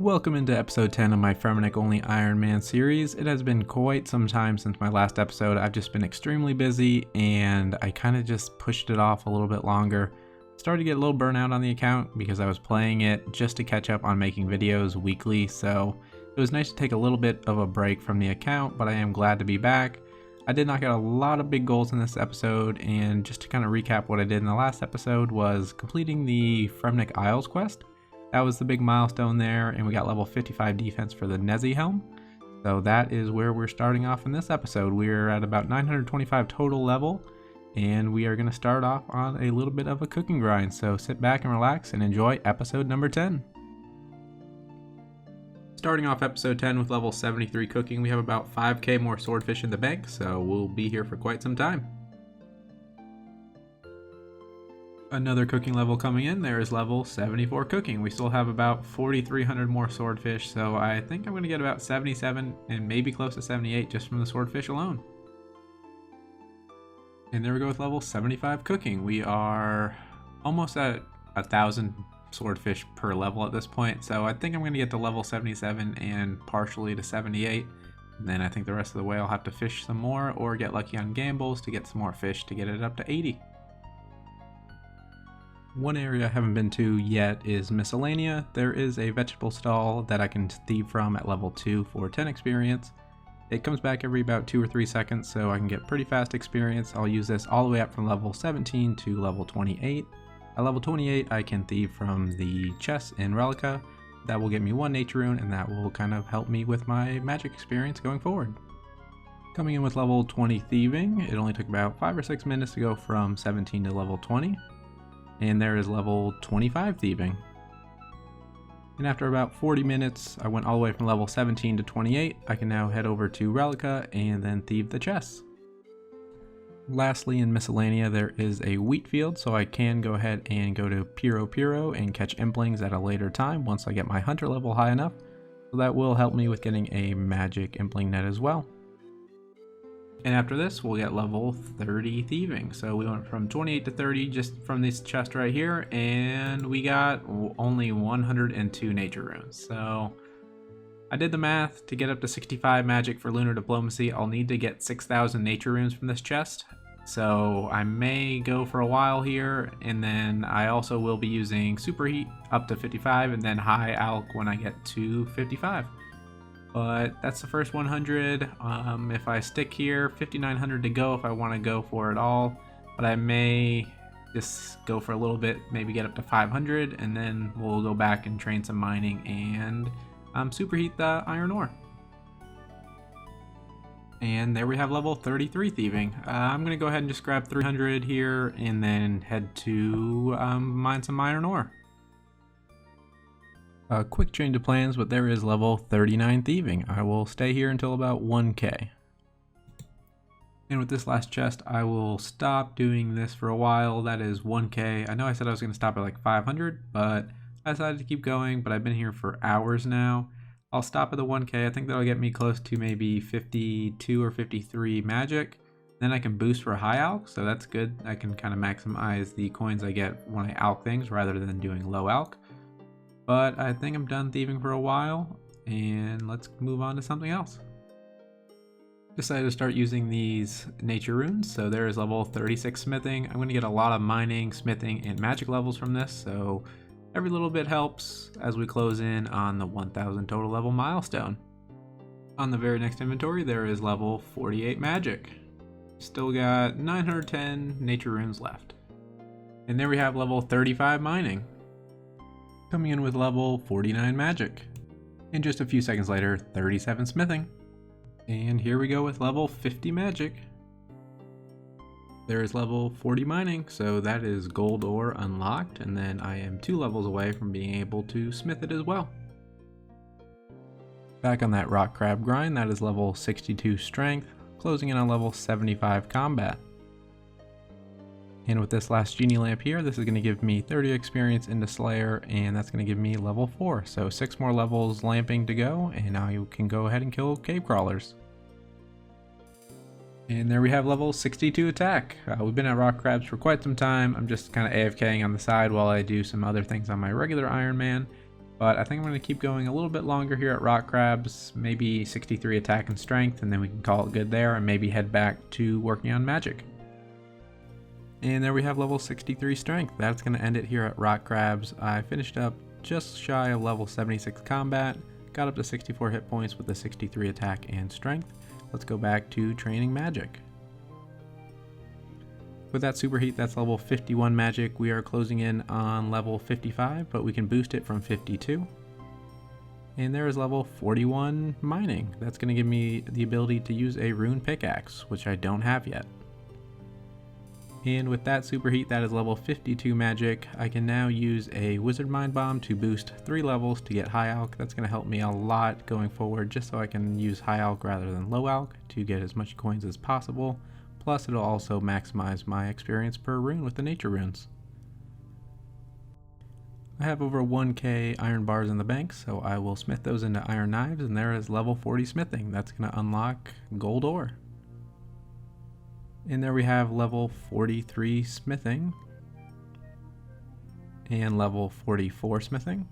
Welcome into episode 10 of my Fremennik only Ironman series. It has been quite some time since my last episode. I've just been extremely busy and I kind of just pushed it off a little bit longer. Started to get a little burnout on the account because I was playing it just to catch up on making videos weekly, so it was nice to take a little bit of a break from the account, but I am glad to be back. I did knock out a lot of big goals in this episode, and just to kind of recap what I did in the last episode was completing the Fremennik Isles quest. That was the big milestone there, and we got level 55 defense for the Nezi helm. So that is where we're starting off in this episode. We're at about 925 total level, and we are going to start off on a little bit of a cooking grind. So sit back and relax and enjoy episode number 10. Starting off episode 10 with level 73 cooking, we have about 5k more swordfish in the bank, so we'll be here for quite some time. Another cooking level coming in, there is level 74 cooking. We still have about 4,300 more swordfish, so I think I'm going to get about 77 and maybe close to 78 just from the swordfish alone. And there we go with level 75 cooking. We are almost at 1,000 swordfish per level at this point, so I think I'm going to get to level 77 and partially to 78. And then I think the rest of the way I'll have to fish some more or get lucky on gambles to get some more fish to get it up to 80. One area I haven't been to yet is Miscellanea. There is a vegetable stall that I can thieve from at level 2 for 10 experience. It comes back every about 2 or 3 seconds, so I can get pretty fast experience. I'll use this all the way up from level 17 to level 28. At level 28 I can thieve from the chest in Relica. That will get me 1 nature rune, and that will kind of help me with my magic experience going forward. Coming in with level 20 thieving, it only took about 5 or 6 minutes to go from 17 to level 20. And there is level 25 thieving. And after about 40 minutes, I went all the way from level 17 to 28. I can now head over to Relica and then thieve the chests. Lastly, in Miscellanea, there is a wheat field, so I can go ahead and go to Piro and catch implings at a later time once I get my hunter level high enough. So that will help me with getting a magic impling net as well. And after this, we'll get level 30 thieving. So we went from 28 to 30 just from this chest right here, and we got only 102 nature runes. So I did the math. To get up to 65 magic for Lunar Diplomacy, I'll need to get 6,000 nature runes from this chest. So I may go for a while here, and then I also will be using Superheat up to 55 and then High Alk when I get to 55. But that's the first 100. If I stick here, 5,900 to go if I want to go for it all. But I may just go for a little bit, maybe get up to 500, and then we'll go back and train some mining and superheat the iron ore. And there we have level 33 thieving. I'm going to go ahead and just grab 300 here and then head to mine some iron ore. A quick change of plans, but there is level 39 thieving. I will stay here until about 1k. And with this last chest, I will stop doing this for a while. That is 1k. I know I said I was going to stop at like 500, but I decided to keep going, but I've been here for hours now. I'll stop at the 1k. I think that'll get me close to maybe 52 or 53 magic. Then I can boost for a high alk, so that's good. I can kind of maximize the coins I get when I alk things rather than doing low alk. But I think I'm done thieving for a while, and let's move on to something else. Decided to start using these nature runes, so there is level 36 smithing. I'm going to get a lot of mining, smithing, and magic levels from this, so every little bit helps as we close in on the 1,000 total level milestone. On the very next inventory, there is level 48 magic. Still got 910 nature runes left. And there we have level 35 mining. Coming in with level 49 magic. And just a few seconds later, 37 smithing. And here we go with level 50 magic. There is level 40 mining, so that is gold ore unlocked, and then I am 2 levels away from being able to smith it as well. Back on that rock crab grind, that is level 62 strength, closing in on level 75 combat. And with this last genie lamp here, this is going to give me 30 experience into Slayer, and that's going to give me level 4. So 6 more levels lamping to go, and now you can go ahead and kill cave crawlers. And there we have level 62 attack. We've been at rock crabs for quite some time. I'm just kind of AFKing on the side while I do some other things on my regular Ironman. But I think I'm going to keep going a little bit longer here at rock crabs, maybe 63 attack and strength, and then we can call it good there and maybe head back to working on magic. And there we have level 63 strength. That's going to end it here at rock crabs. I finished up just shy of level 76 combat, got up to 64 hit points with the 63 attack and strength. Let's go back to training magic. With that superheat, that's level 51 magic. We are closing in on level 55, but we can boost it from 52. And there is level 41 mining. That's going to give me the ability to use a rune pickaxe, which I don't have yet. And with that superheat, that is level 52 magic. I can now use a wizard mind bomb to boost 3 levels to get high alch. That's going to help me a lot going forward, just so I can use high alch rather than low alch to get as much coins as possible. Plus, it'll also maximize my experience per rune with the nature runes. I have over 1k iron bars in the bank, so I will smith those into iron knives, and there is level 40 smithing. That's going to unlock gold ore. And there we have level 43 smithing, and level 44 smithing,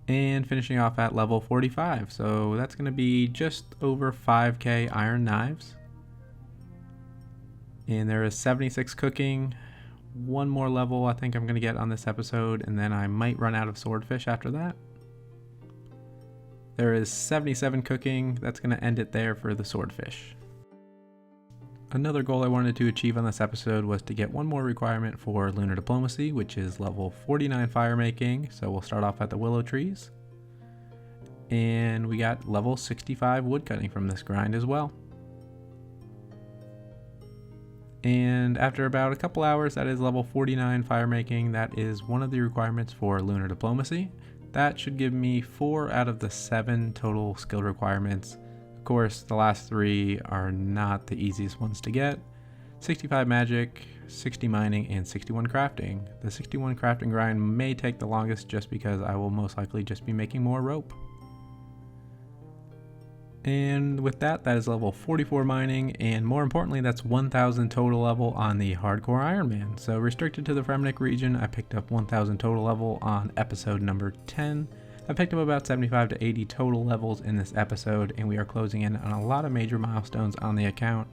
and finishing off at level 45. So that's going to be just over 5k iron knives. And there is 76 cooking, one more level I think I'm going to get on this episode, and then I might run out of swordfish after that. There is 77 cooking, that's going to end it there for the swordfish. Another goal I wanted to achieve on this episode was to get one more requirement for lunar diplomacy, which is level 49 fire making. So we'll start off at the willow trees. And we got level 65 woodcutting from this grind as well. And after about a couple hours, that is level 49 fire making. That is one of the requirements for lunar diplomacy. That should give me 4 out of the 7 total skill requirements. Of course, the last 3 are not the easiest ones to get. 65 magic, 60 mining, and 61 crafting. The 61 crafting grind may take the longest just because I will most likely just be making more rope. And with that, that is level 44 mining, and more importantly, that's 1000 total level on the hardcore Ironman. So restricted to the Fremennik region, I picked up 1000 total level on episode number 10. I picked up about 75 to 80 total levels in this episode, and we are closing in on a lot of major milestones on the account,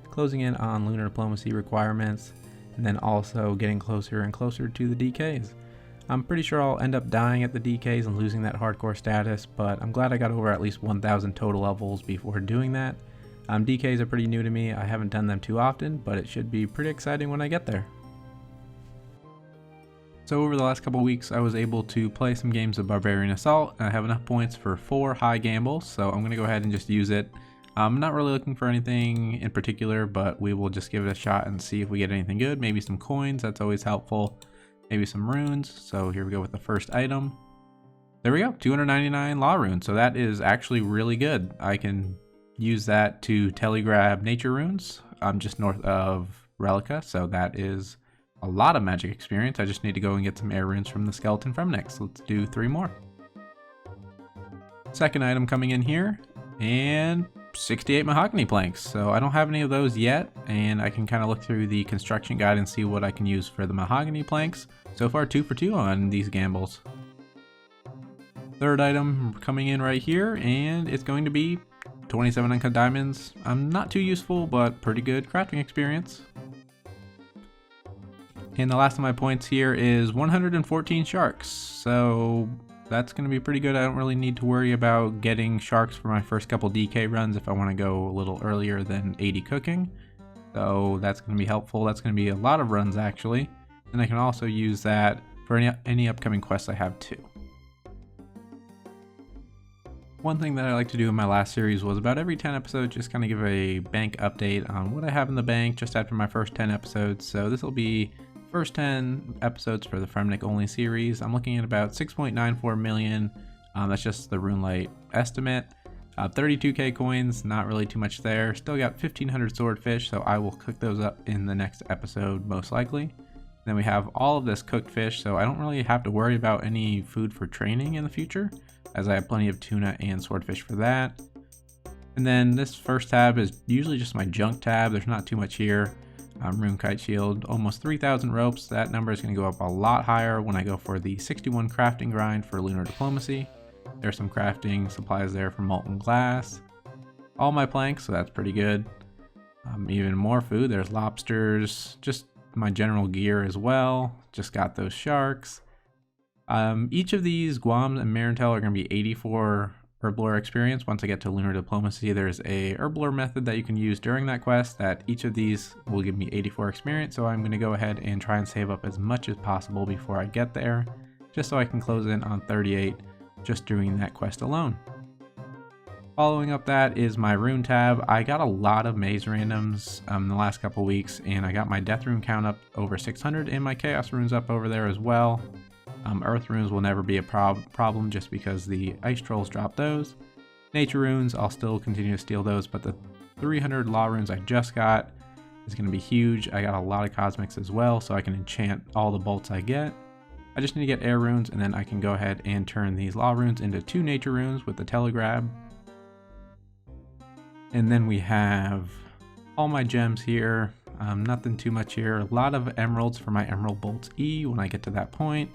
closing in on lunar diplomacy requirements, and then also getting closer and closer to the DKs. I'm pretty sure I'll end up dying at the DKs and losing that hardcore status, but I'm glad I got over at least 1000 total levels before doing that. DKs are pretty new to me. I haven't done them too often, but it should be pretty exciting when I get there. So over the last couple weeks, I was able to play some games of Barbarian Assault, and I have enough points for 4 high gambles, so I'm going to go ahead and just use it. I'm not really looking for anything in particular, but we will just give it a shot and see if we get anything good. Maybe some coins, that's always helpful. Maybe some runes. So here we go with the first item. There we go, 299 law runes. So that is actually really good. I can use that to telegrab nature runes. I'm just north of Relica, so that is a lot of magic experience. I just need to go and get some air runes from the skeleton Fremennik. So let's do 3 more. Second item coming in here, and 68 mahogany planks. So I don't have any of those yet, and I can kind of look through the construction guide and see what I can use for the mahogany planks. So far 2 for 2 on these gambles. Third item coming in right here, and it's going to be 27 uncut diamonds. Not too useful, but pretty good crafting experience. And the last of my points here is 114 sharks. So that's going to be pretty good. I don't really need to worry about getting sharks for my first couple DK runs if I want to go a little earlier than 80 cooking. So that's going to be helpful. That's going to be a lot of runs actually. And I can also use that for any upcoming quests I have too. One thing that I like to do in my last series was about every 10 episodes just kind of give a bank update on what I have in the bank just after my first 10 episodes. So this will be first 10 episodes for the Fremennik only series. I'm looking at about 6.94 million. That's just the RuneLight estimate. 32k coins, not really too much there. Still got 1500 swordfish, so I will cook those up in the next episode most likely. Then we have all of this cooked fish, so I don't really have to worry about any food for training in the future, as I have plenty of tuna and swordfish for that. And then this first tab is usually just my junk tab. There's not too much here. Rune Kite Shield, almost 3,000 ropes. That number is going to go up a lot higher when I go for the 61 crafting grind for Lunar Diplomacy. There's some crafting supplies there for molten glass. All my planks, so that's pretty good. Even more food, there's lobsters, just my general gear as well. Just got those sharks. Each of these Guams and Marintel are going to be 84 Herblore experience. Once I get to Lunar Diplomacy, there's a Herblore method that you can use during that quest that each of these will give me 84 experience, so I'm going to go ahead and try and save up as much as possible before I get there, just so I can close in on 38 just doing that quest alone. Following up that is my rune tab. I got a lot of maze randoms the last couple weeks, and I got my death rune count up over 600 and my chaos runes up over there as well. Earth runes will never be a problem just because the ice trolls drop those. Nature runes, I'll still continue to steal those, but the 300 law runes I just got is going to be huge. I got a lot of cosmics as well, so I can enchant all the bolts I get. I just need to get air runes, and then I can go ahead and turn these law runes into 2 nature runes with the telegrab. And then we have all my gems here. Nothing too much here. A lot of emeralds for my emerald bolts E when I get to that point.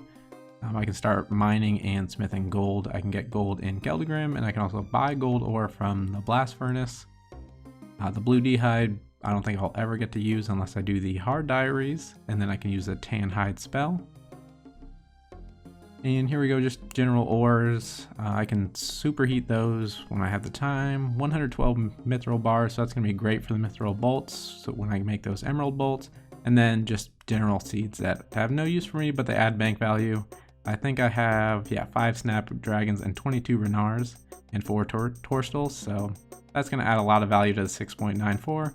I can start mining and smithing gold. I can get gold in Geldegrim, and I can also buy gold ore from the blast furnace. The blue d'hide, I don't think I'll ever get to use unless I do the hard diaries, and then I can use the tan hide spell. And here we go, just general ores. I can superheat those when I have the time. 112 mithril bars, so that's going to be great for the mithril bolts, so when I make those emerald bolts. And then just general seeds that have no use for me, but they add bank value. I think I have, 5 snapdragons and 22 renars and 4 torstals, so that's going to add a lot of value to the 6.94.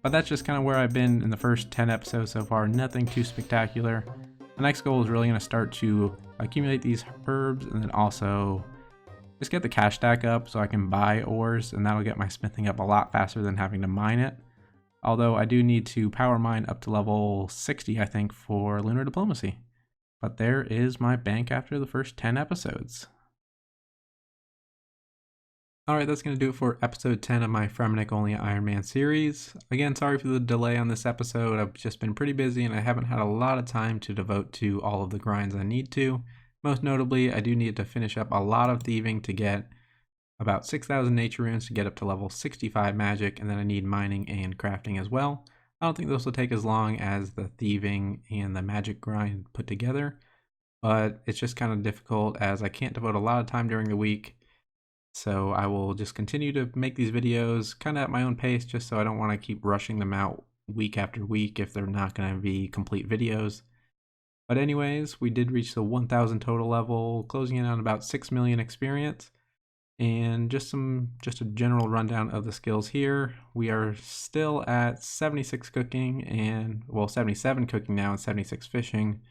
But that's just kind of where I've been in the first 10 episodes so far, nothing too spectacular. The next goal is really going to start to accumulate these herbs and then also just get the cash stack up so I can buy ores, and that'll get my smithing up a lot faster than having to mine it. Although I do need to power mine up to level 60, I think, for Lunar Diplomacy. But there is my bank after the first 10 episodes. Alright, that's going to do it for episode 10 of my Fremennik only Ironman series. Again, sorry for the delay on this episode. I've just been pretty busy and I haven't had a lot of time to devote to all of the grinds I need to. Most notably, I do need to finish up a lot of thieving to get about 6,000 nature runes to get up to level 65 magic, and then I need mining and crafting as well. I don't think this will take as long as the thieving and the magic grind put together, but it's just kind of difficult as I can't devote a lot of time during the week. So I will just continue to make these videos kind of at my own pace, just so I don't want to keep rushing them out week after week if they're not going to be complete videos. But anyways, we did reach the 1,000 total level, closing in on about 6 million experience. And just a general rundown of the skills here. We are still at 76 cooking and, well, 77 cooking now and 76 fishing.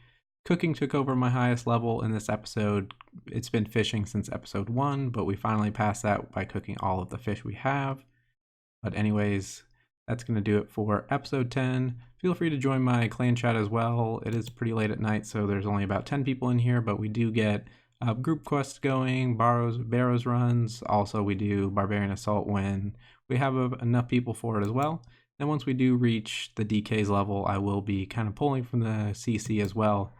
Cooking took over my highest level in this episode. It's been fishing since episode 1, but we finally passed that by cooking all of the fish we have. But anyways, that's going to do it for episode 10. Feel free to join my clan chat as well. It is pretty late at night, so there's only about 10 people in here, but we do get group quests going, Barrows runs. Also, we do Barbarian Assault when we have enough people for it as well. And once we do reach the DK's level, I will be kind of pulling from the CC as well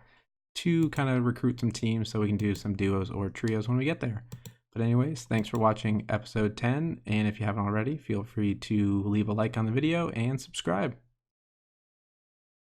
to kind of recruit some teams so we can do some duos or trios when we get there. But anyways, thanks for watching episode 10, and if you haven't already, feel free to leave a like on the video and subscribe.